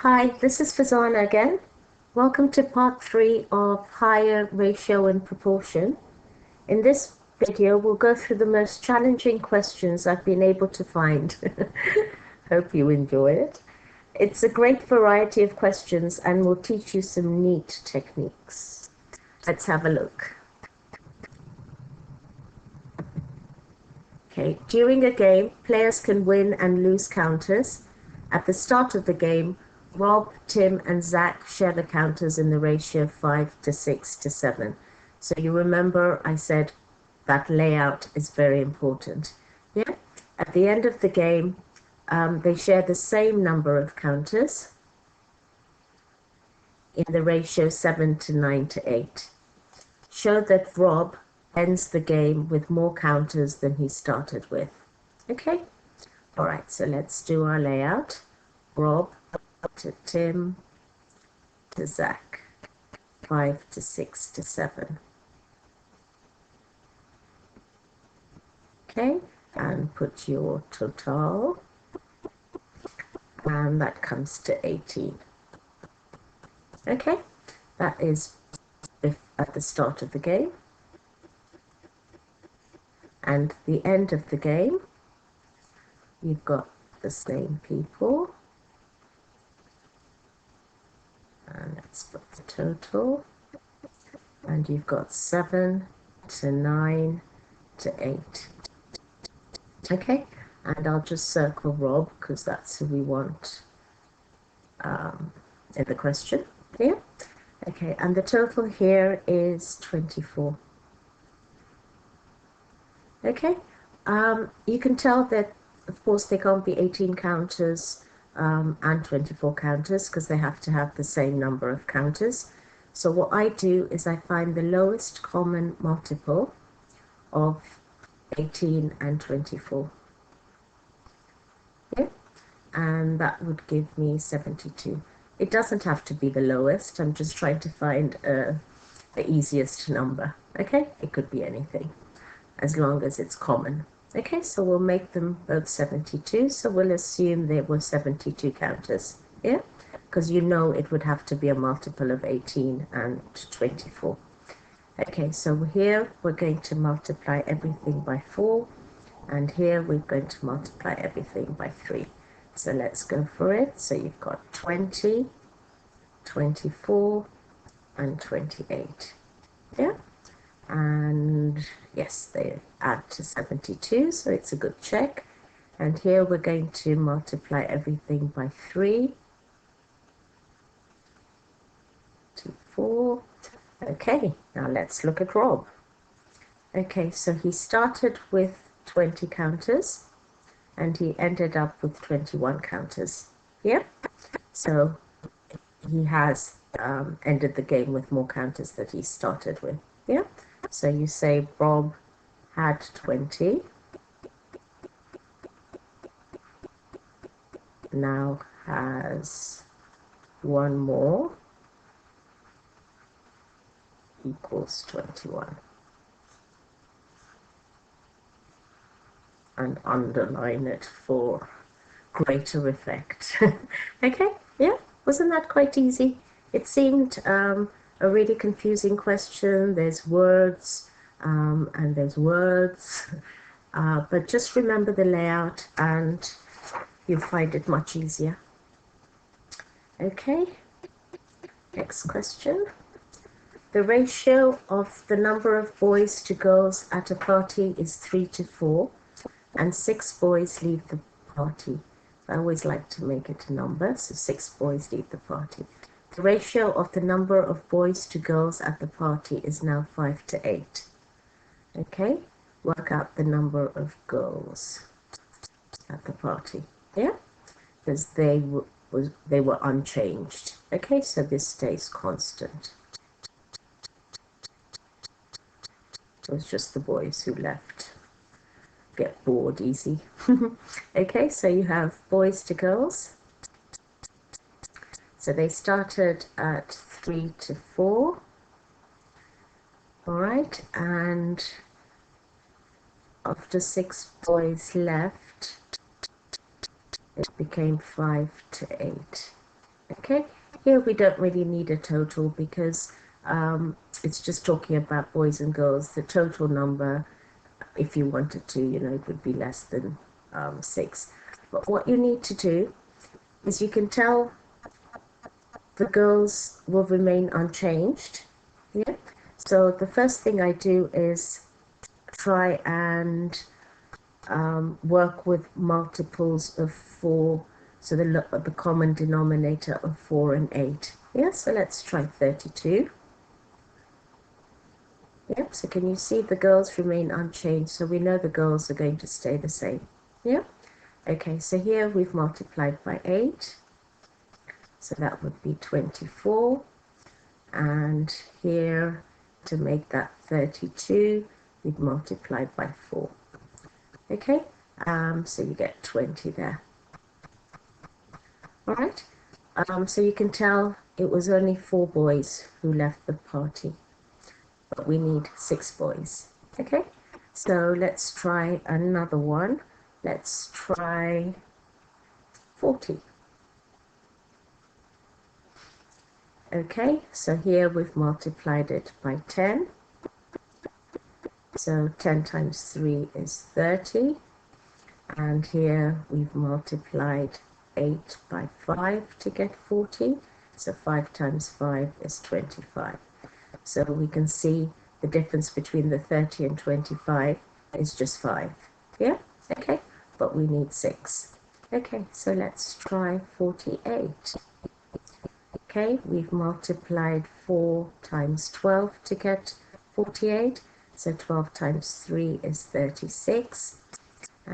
Hi, this is Fazana again. Welcome to part 3 of Higher Ratio and Proportion. In this video, we'll go through the most challenging questions I've been able to find. Hope you enjoy it. It's a great variety of questions and will teach you some neat techniques. Let's have a look. Okay, during a game, players can win and lose counters. At the start of the game, Rob, Tim, and Zach share the counters in the ratio of 5 to 6 to 7. So you remember I said that layout is very important. Yeah. At the end of the game, they share the same number of counters in the ratio 7 to 9 to 8. Show that Rob ends the game with more counters than he started with. Okay? All right, so let's do our layout. Rob to Tim to Zach, 5 to 6 to 7. Okay, and put your total, and that comes to 18. Okay, that is at the start of the game. And the end of the game, you've got the same people. And let's put the total. And you've got 7 to 9 to 8. Okay, and I'll just circle Rob because that's who we want in the question here. Okay, and the total here is 24. Okay, you can tell that, of course, they can't be 18 counters and 24 counters because they have to have the same number of counters. So what I do is I find the lowest common multiple of 18 and 24. Okay, and that would give me 72. It doesn't have to be the lowest. I'm just trying to find the easiest number. Okay, it could be anything as long as it's common. Okay, so we'll make them both 72. So we'll assume there were 72 counters. Yeah, because you know it would have to be a multiple of 18 and 24. Okay, so here we're going to multiply everything by 4, and here we're going to multiply everything by 3. So let's go for it. So you've got 20, 24, and 28. Yeah, and yes, they add to 72, so it's a good check. And here we're going to multiply everything by 3 to 4. Okay, now let's look at Rob. Okay, so he started with 20 counters and he ended up with 21 counters. Yeah, so he has ended the game with more counters that he started with. Yeah, so you say Rob had 20, now has one more, equals 21. And underline it for greater effect. Okay, yeah, wasn't that quite easy? It seemed a really confusing question. There's words and there's words, but just remember the layout and you'll find it much easier. Okay, next question. The ratio of the number of boys to girls at a party is 3 to 4, and 6 boys leave the party. I always like to make it a number, so 6 boys leave the party. The ratio of the number of boys to girls at the party is now 5 to 8. Okay, work out the number of girls at the party. Yeah, because they were unchanged. Okay, so this stays constant. It was just the boys who left. Get bored easy. Okay, so you have boys to girls. So they started at 3 to 4. All right, and after 6 boys left, it became 5 to 8. Okay, here we don't really need a total because it's just talking about boys and girls. The total number, if you wanted to, it would be less than 6. But what you need to do is you can tell the girls will remain unchanged. Yeah. So the first thing I do is try and work with multiples of 4, so the common denominator of 4 and 8. Yeah, so let's try 32. Yep, so can you see the girls remain unchanged? So we know the girls are going to stay the same. Yeah, okay, so here we've multiplied by 8. So that would be 24. And here, to make that 32, we've multiplied by 4. Okay, so you get 20 there. All right, so you can tell it was only 4 boys who left the party, but we need 6 boys. Okay, so let's try another one. Let's try 40. Okay, so here we've multiplied it by 10. So 10 times 3 is 30. And here we've multiplied 8 by 5 to get 40. So 5 times 5 is 25. So we can see the difference between the 30 and 25 is just 5. Yeah? Okay, but we need 6. Okay, so let's try 48. Okay, we've multiplied 4 times 12 to get 48. So 12 times 3 is 36.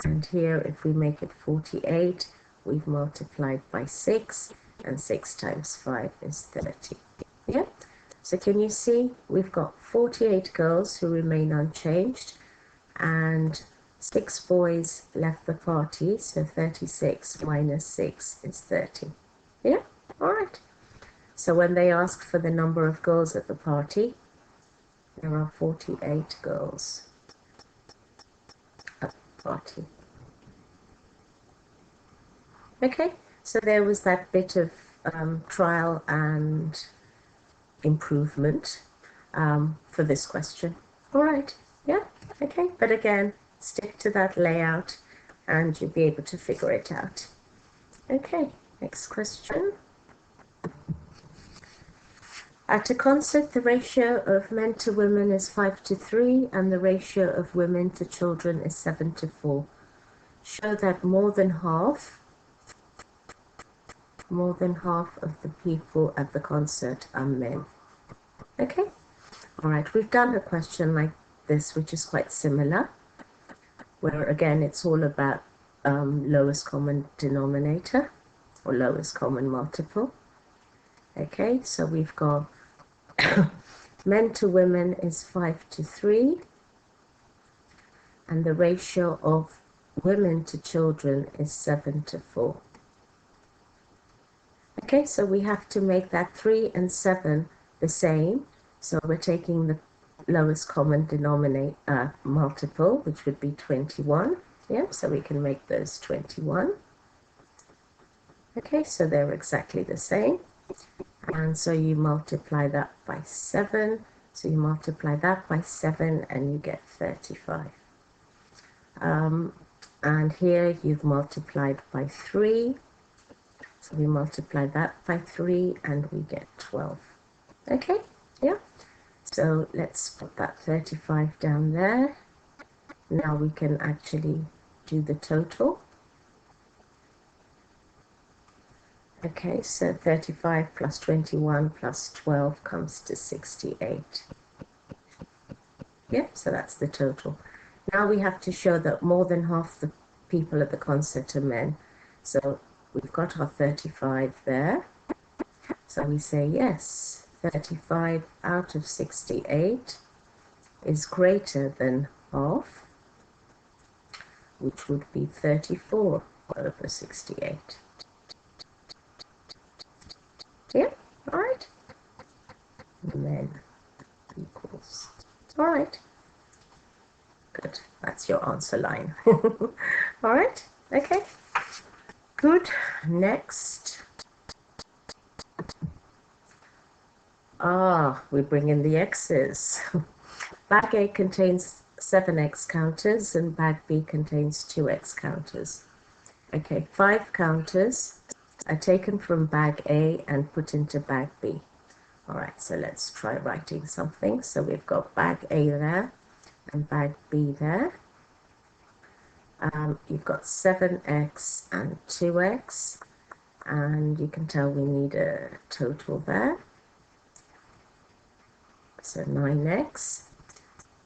And here, if we make it 48, we've multiplied by 6. And 6 times 5 is 30. Yeah? So can you see we've got 48 girls who remain unchanged and 6 boys left the party. So 36 minus 6 is 30. Yeah? All right. So when they ask for the number of girls at the party, there are 48 girls at the party. Okay, so there was that bit of trial and improvement for this question. All right, yeah, okay, but again, stick to that layout and you'll be able to figure it out. Okay, next question. At a concert, the ratio of men to women is 5:3 and the ratio of women to children is 7:4. Show that more than half of the people at the concert are men. Okay, all right, we've done a question like this, which is quite similar, where again, it's all about lowest common denominator or lowest common multiple. Okay, so we've got men to women is 5:3, and the ratio of women to children is 7:4. Okay, so we have to make that 3 and 7 the same. So we're taking the lowest common denominator multiple, which would be 21. Yeah, so we can make those 21. Okay, so they're exactly the same. And so you multiply that by 7. So you multiply that by 7 and you get 35. And here you've multiplied by 3. So we multiply that by 3 and we get 12. Okay, yeah. So let's put that 35 down there. Now we can actually do the total. Okay, so 35 plus 21 plus 12 comes to 68. Yeah, so that's the total. Now we have to show that more than half the people at the concert are men. So we've got our 35 there. So we say yes, 35 out of 68 is greater than half, which would be 34 over 68. Yeah, all right. Men equals. All right. Good. That's your answer line. All right. Okay. Good. Next. We bring in the x's. Bag A contains 7x counters and bag B contains 2x counters. Okay, 5 counters are taken from bag A and put into bag B. All right, so let's try writing something. So we've got bag A there and bag B there. You've got 7x and 2x, and you can tell we need a total there. So 9x.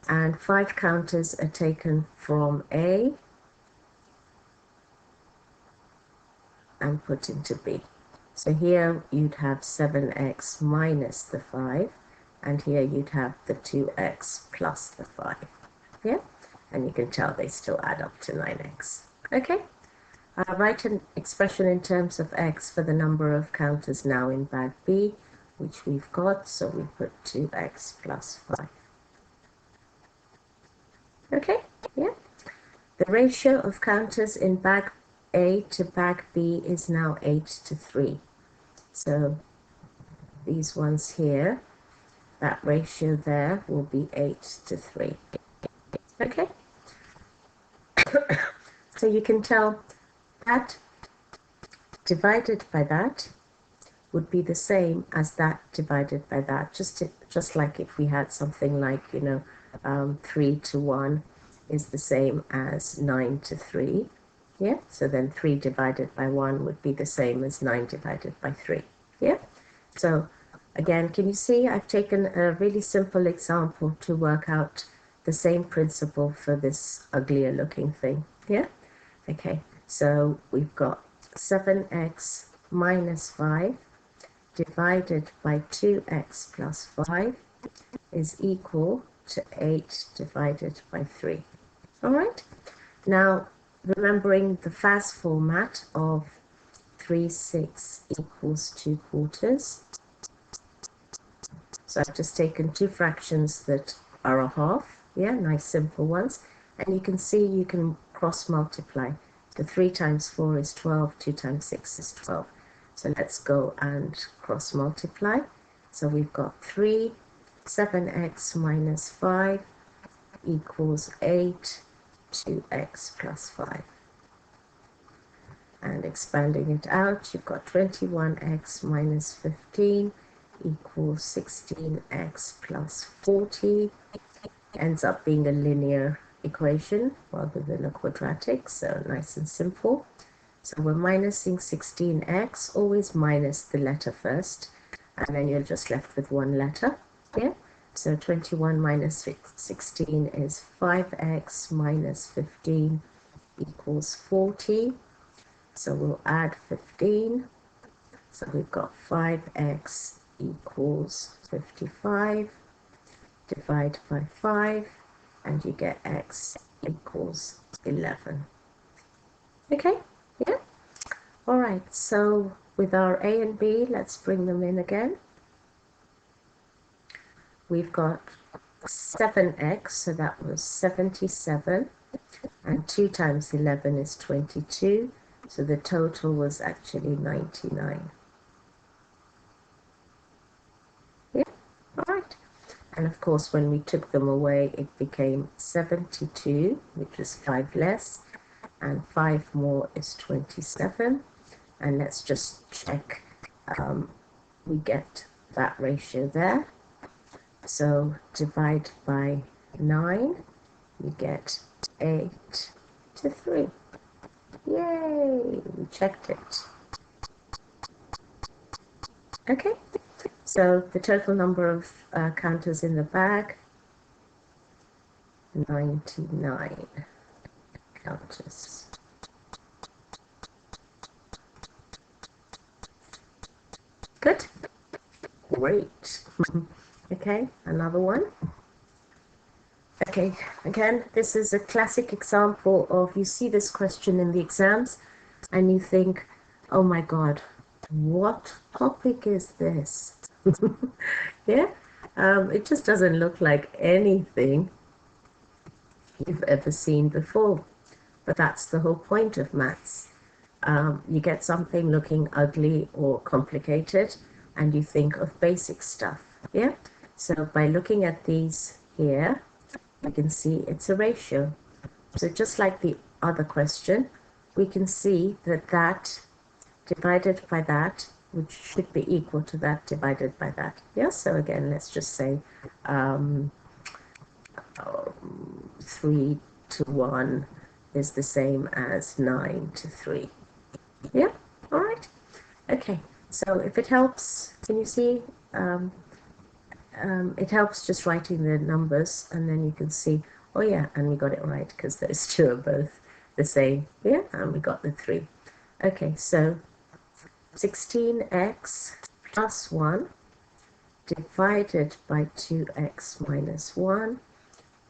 And 5 counters are taken from A and put into B. So here you'd have 7x minus the 5, and here you'd have the 2x plus the 5. Yeah? And you can tell they still add up to 9x. Okay? Write an expression in terms of x for the number of counters now in bag B, which we've got, so we put 2x plus 5. Okay? Yeah? The ratio of counters in bag A to bag B is now 8 to 3. So these ones here, that ratio there will be 8 to 3. Okay? So you can tell that divided by that would be the same as that divided by that. Just like if we had something like, 3 to 1 is the same as 9 to 3. Yeah, so then 3 divided by 1 would be the same as 9 divided by 3. Yeah, so again, can you see I've taken a really simple example to work out the same principle for this uglier looking thing. Yeah, okay, so we've got 7x minus 5 divided by 2x plus 5 is equal to 8 divided by 3. All right, now remembering the Faz format of 3, 6 equals 2 quarters. So I've just taken two fractions that are a half, yeah, nice simple ones. And you can see you can cross multiply. The 3 times 4 is 12, 2 times 6 is 12. So let's go and cross multiply. So we've got 3, 7x minus 5 equals 8, 2x plus 5. And expanding it out, you've got 21x minus 15 equals 16x plus 40. Ends up being a linear equation rather than a quadratic, so nice and simple. So we're minusing 16x, always minus the letter first, and then you're just left with one letter. Yeah? So 21 minus 16 is 5x minus 15 equals 40. So we'll add 15. So we've got 5x equals 55. Divide by 5, and you get x equals 11. Okay, yeah? All right, so with our a and b, let's bring them in again. We've got 7x, so that was 77, and 2 times 11 is 22, so the total was actually 99. Yeah, all right. And of course, when we took them away, it became 72, which is 5 less, and 5 more is 27. And let's just check we get that ratio there. So divide by 9, you get 8 to 3. Yay, we checked it. Okay, so the total number of counters in the bag, 99 counters. Good? Great. Okay, another one. Okay, again, this is a classic example of, you see this question in the exams and you think, oh my God, what topic is this? Yeah, it just doesn't look like anything you've ever seen before. But that's the whole point of maths. You get something looking ugly or complicated and you think of basic stuff. Yeah, so by looking at these here, you can see it's a ratio. So just like the other question, we can see that that divided by that, which should be equal to that divided by that. Yeah, so again, let's just say 3 to 1 is the same as 9 to 3. Yeah, all right. Okay, so if it helps, can you see? It helps just writing the numbers, and then you can see, oh yeah, and we got it right because those two are both the same. Yeah, and we got the 3. Okay, so 16x plus 1 divided by 2x minus 1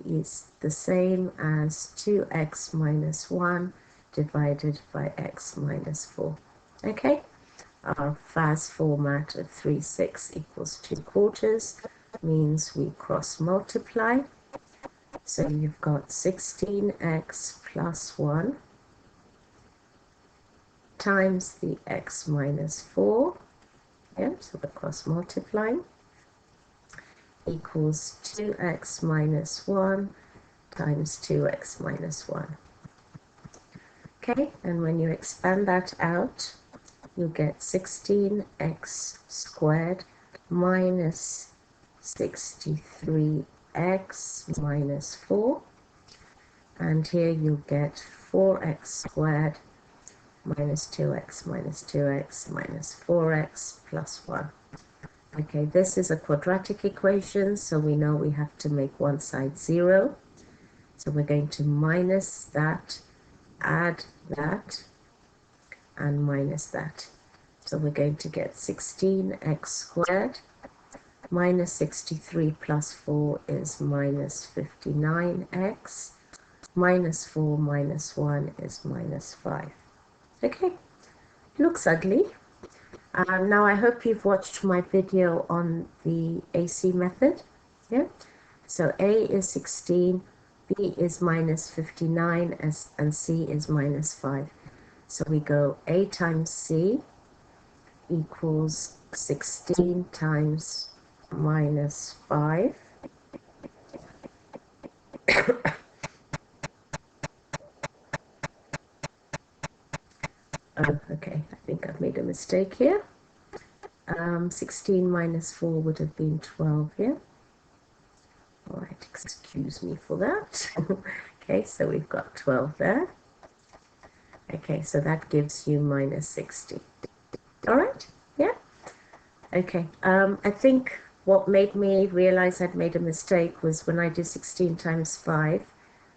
is the same as 2x minus 1 divided by x minus 4. Okay, our Faz format of 3, 6 equals 2 quarters means we cross multiply. So you've got 16x plus 1 times the x minus 4. Yeah, so we're cross multiplying, equals 2x minus 1 times 2x minus 1. Okay, and when you expand that out, you get 16x squared minus 63x minus 4. And here you get 4x squared minus 2x minus 2x minus 4x plus 1. Okay, this is a quadratic equation, so we know we have to make one side 0. So we're going to minus that, add that, and minus that. So we're going to get 16x squared minus 63 plus 4 is minus 59x. Minus 4 minus 1 is minus 5. Okay, looks ugly. Now I hope you've watched my video on the AC method. Yeah, so A is 16, B is minus 59, and C is minus 5. So we go A times C equals 16 times minus 5. Oh, okay, I think I've made a mistake here. 16 minus 4 would have been 12, yeah? All right, excuse me for that. Okay, so we've got 12 there. Okay, so that gives you minus 60. All right, yeah? Okay, I think what made me realize I'd made a mistake was when I do 16 times 5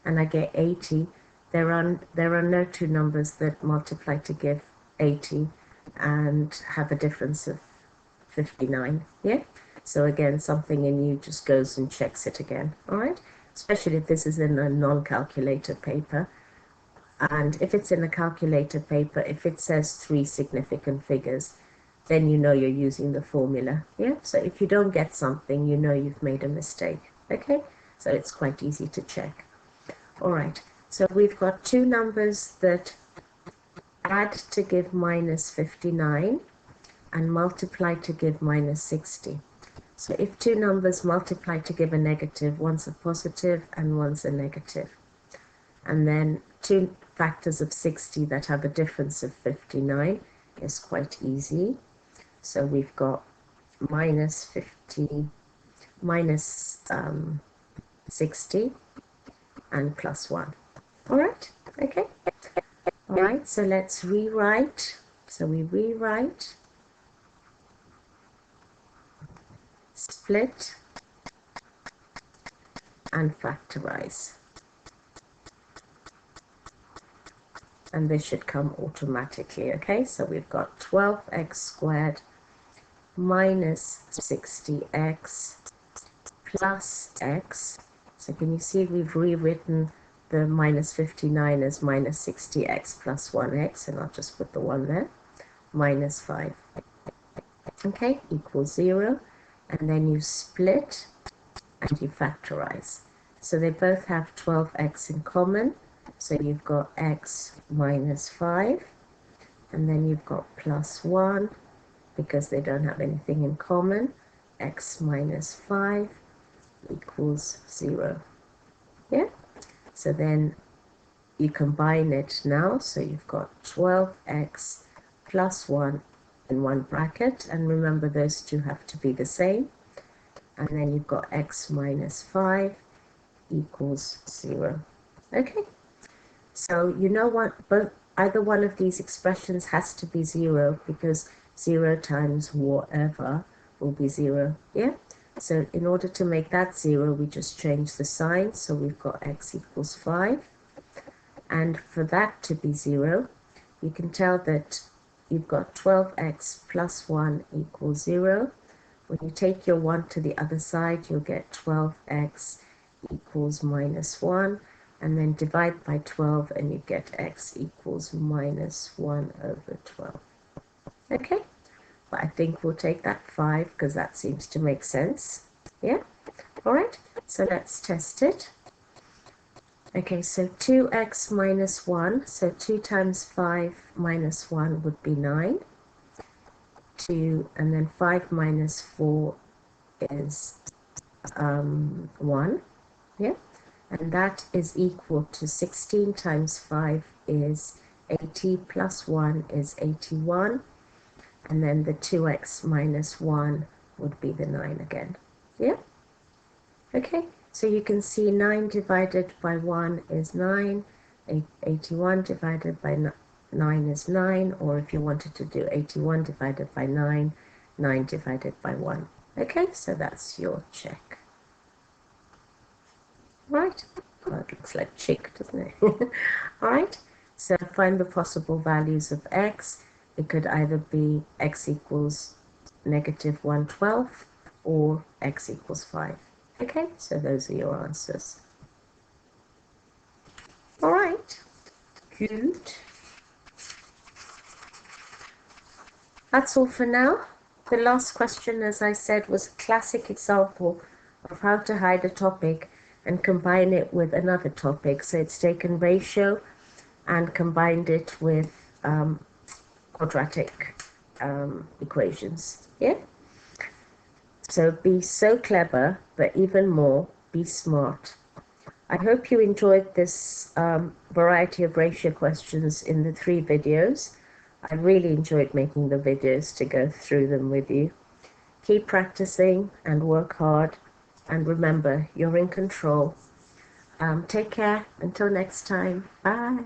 and I get 80, there are no two numbers that multiply to give 80 and have a difference of 59, yeah? So again, something in you just goes and checks it again, all right? Especially if this is in a non-calculator paper. And if it's in a calculator paper, if it says 3 significant figures, then you know you're using the formula, yeah? So if you don't get something, you know you've made a mistake, okay? So it's quite easy to check. All right, so we've got two numbers that add to give minus 59 and multiply to give minus 60. So if two numbers multiply to give a negative, one's a positive and one's a negative. And then two factors of 60 that have a difference of 59 is quite easy. So we've got minus 60 and plus 1. All right, okay. All right, so let's rewrite. So we rewrite, split, and factorize. And this should come automatically, okay? So we've got 12x squared minus 60x plus x. So can you see we've rewritten the minus 59 as minus 60x plus 1x, and I'll just put the 1 there, minus 5. Okay, equals 0. And then you split and you factorize. So they both have 12x in common. So you've got x minus 5, and then you've got plus 1, because they don't have anything in common, x minus 5 equals 0. Yeah? So then you combine it now, so you've got 12x plus 1 in one bracket, and remember those two have to be the same, and then you've got x minus 5 equals 0. Okay, so you know what, either one of these expressions has to be 0, because 0 times whatever will be 0. Yeah, so in order to make that 0, we just change the sign, so we've got x equals 5. And for that to be 0, you can tell that you've got 12x plus 1 equals 0. When you take your 1 to the other side, you'll get 12x equals minus 1, and then divide by 12 and you get x equals minus 1 over 12. Okay, but I think we'll take that 5 because that seems to make sense. Yeah, all right, so let's test it. Okay, so 2x minus 1, so 2 times 5 minus 1 would be 9. 2, and then 5 minus 4 is 1. Yeah, and that is equal to 16 times 5 is 80, plus 1 is 81, and then the 2x minus 1 would be the 9 again. Yeah, okay. So you can see 9 divided by 1 is 9, 81 divided by 9 is 9, or if you wanted to do 81 divided by 9, 9 divided by 1. Okay, so that's your check. Right, well, it looks like chick, doesn't it? All right, so find the possible values of x. It could either be x equals negative 1/12 or x equals 5. Okay, so those are your answers. All right, good. That's all for now. The last question, as I said, was a classic example of how to hide a topic and combine it with another topic. So it's taken ratio and combined it with quadratic equations. Yeah? So be so clever, but even more, be smart. I hope you enjoyed this variety of ratio questions in the 3 videos. I really enjoyed making the videos to go through them with you. Keep practicing and work hard. And remember, you're in control. Take care. Until next time. Bye.